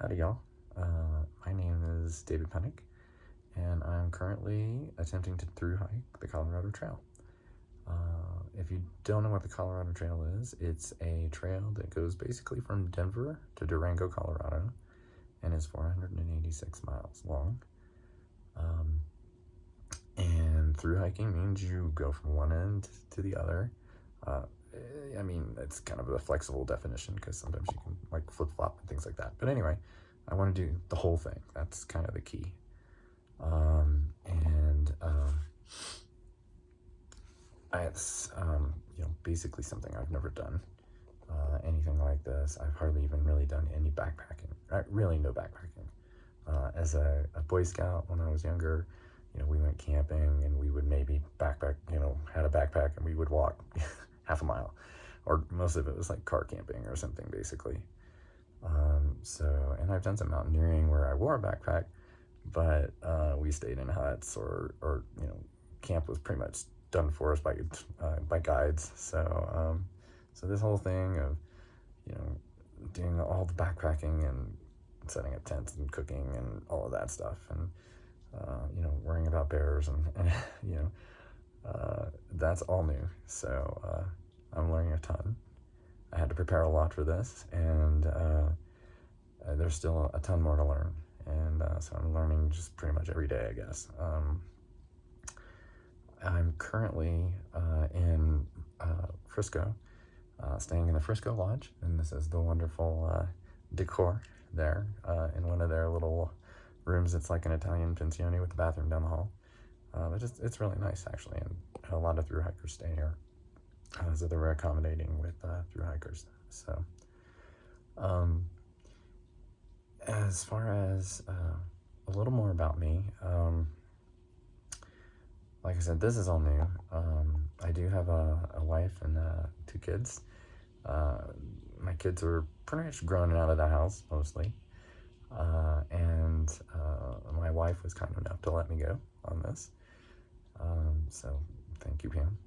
Howdy, y'all. My name is David Penick, and I'm currently attempting to thru-hike the Colorado Trail. If you don't know what the Colorado Trail is, it's a trail that goes basically from Denver to Durango, Colorado, and is 486 miles long. And thru-hiking means you go from one end to the other. I mean, it's kind of a flexible definition because sometimes you can like flip-flop and things like that. But anyway, I want to do the whole thing. That's kind of the key. It's basically something I've never done. Anything like this. I've hardly even really done any backpacking. Really no backpacking. As a Boy Scout when I was younger, we went camping and we would maybe backpack, had a backpack and we would walk half a mile, or most of it was like car camping or something basically. And I've done some mountaineering where I wore a backpack, but we stayed in huts or camp was pretty much done for us by guides. So this whole thing of, doing all the backpacking and setting up tents and cooking and all of that stuff, and worrying about bears and that's all new. So I'm learning a ton. I had to prepare a lot for this, and there's still a ton more to learn. And so I'm learning just pretty much every day, I guess. I'm currently in Frisco, staying in the Frisco Lodge, and this is the wonderful decor there in one of their little rooms. It's like an Italian pensione with the bathroom down the hall. But it's really nice, actually, and a lot of thru-hikers stay here. So they were accommodating with thru-hikers. So as far as a little more about me, like I said, this is all new. I do have a wife and 2 kids. My kids are pretty much grown out of the house, mostly. And my wife was kind enough to let me go on this. So thank you, Pam.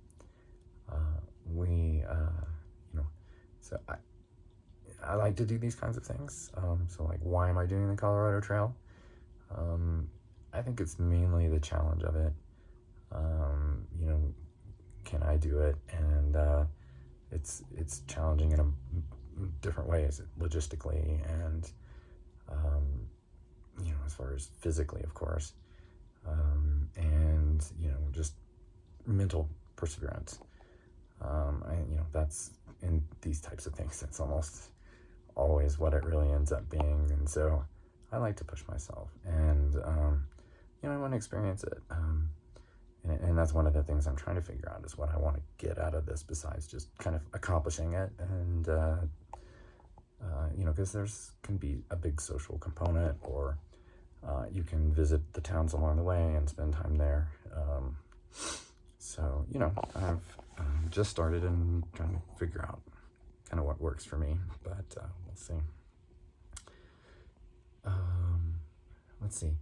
So I like to do these kinds of things. So like, why am I doing the Colorado Trail? I think it's mainly the challenge of it. Can I do it? And it's challenging in a different ways, logistically and as far as physically, of course, and just mental perseverance. That's in these types of things, it's almost always what it really ends up being. And so I like to push myself, and I want to experience it. And that's one of the things I'm trying to figure out, is what I want to get out of this besides just kind of accomplishing it. And because there's can be a big social component, or you can visit the towns along the way and spend time there. So I've just started and trying to figure out kind of what works for me, but we'll see. Let's see.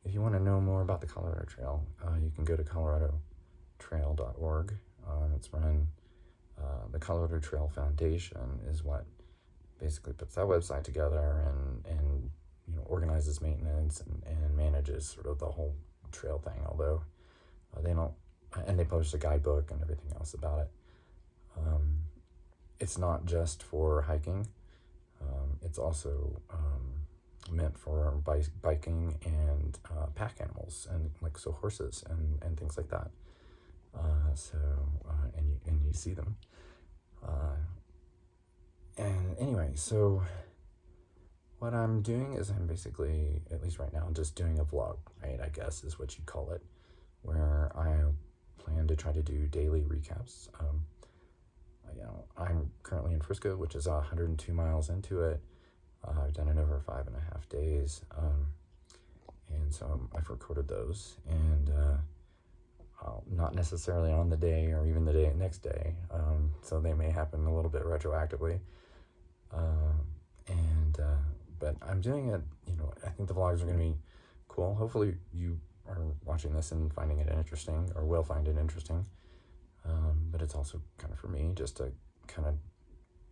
If you want to know more about the Colorado Trail, you can go to coloradotrail.org. It's run, the Colorado Trail Foundation is what basically puts that website together and organizes maintenance and manages sort of the whole trail thing, although they post a guidebook and everything else about it. It's not just for hiking. It's also meant for biking and pack animals, and so horses and things like that. And you see them. And anyway, so what I'm doing is I'm basically, at least right now, just doing a vlog, right? I guess is what you'd call it, where I plan to try to do daily recaps. I'm currently in Frisco, which is 102 miles into it. I've done it over 5.5 days. And so I've recorded those, and not necessarily on the day or even the next day. So they may happen a little bit retroactively. But I'm doing it, I think the vlogs are going to be cool. Hopefully you are watching this and finding it interesting, or will find it interesting. But it's also kind of for me, just to kind of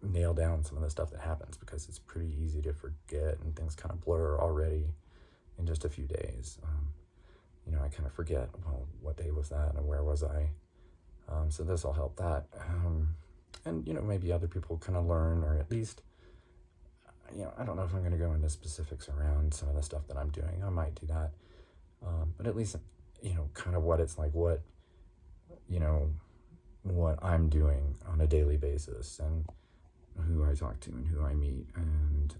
nail down some of the stuff that happens, because it's pretty easy to forget and things kind of blur already in just a few days. I kind of forget, well, what day was that and where was I? So this will help that. And, maybe other people kind of learn, or at least, I don't know if I'm going to go into specifics around some of the stuff that I'm doing. I might do that. But at least, kind of what it's like, what I'm doing on a daily basis, and who I talk to and who I meet, and,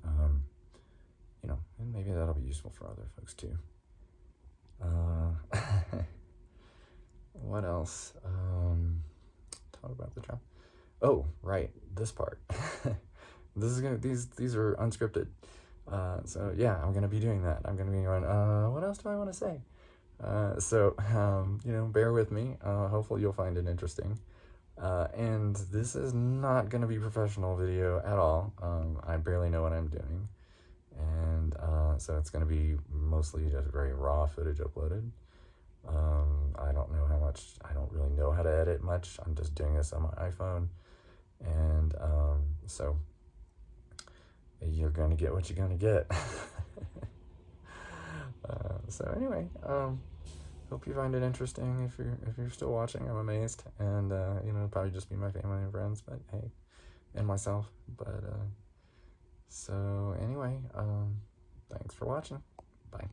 and maybe that'll be useful for other folks too. What else? Talk about the job. Oh, right, this part. These are unscripted. So yeah, I'm gonna be doing that. I'm gonna be going, what else do I want to say? So bear with me. Hopefully you'll find it interesting. And this is not gonna be professional video at all. I barely know what I'm doing. And so it's gonna be mostly just very raw footage uploaded. I don't know how much, I don't really know how to edit much. I'm just doing this on my iPhone. And so you're gonna get what you're gonna get. So anyway, hope you find it interesting. If you're still watching, I'm amazed. And it'll probably just be my family and friends, but hey, and myself. But so anyway, thanks for watching. Bye.